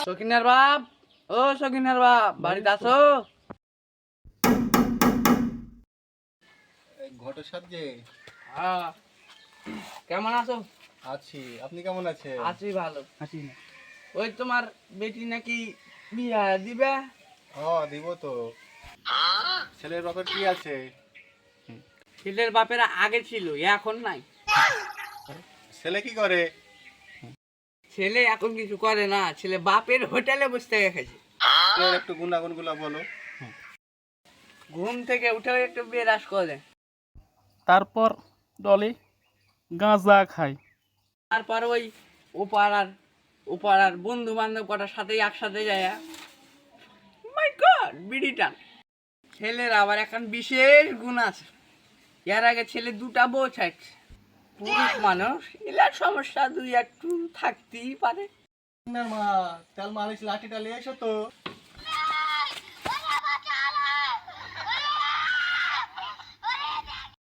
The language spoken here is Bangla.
সকিনার বাপ, ও সকিনার বাপ, বাড়িতে আছো? ঘটের সাথে হ্যাঁ। কেমন আছো? আছি, আপনি কেমন আছেন? আছি ভালো। আছি না, ওই তোমার বেটি নাকি বিয়া দিবে? দিব তো। ছেলের বাপের কি আছে? ছেলের বাপের আগে ছিল, এখন নাই। ছেলে কি করে? ছেলে এখন কিছু করে না, ছেলে বাপের হোটেলে বসে থেকে খাইছে। ছেলের একটু গুণাগুণ গুলা বলো। ঘুম থেকে উঠে একটু বিরাস করে, তারপর দলে গাঁজা খায়। তারপর ওই ওপাড়ার বন্ধু বান্ধব কটার সাথে একসাথে যায়, মাই গড, বিড়ি টান। ছেলের আবার এখন বিশেষ গুণ আছে, এর আগে ছেলে দুটা বউ ছাড়ছে। পুরুষ মানুষ এলার সমস্যা দুই একটু থাকতেই পারে। মা তেল মালিশ লাঠিটা নিয়ে এসো তো।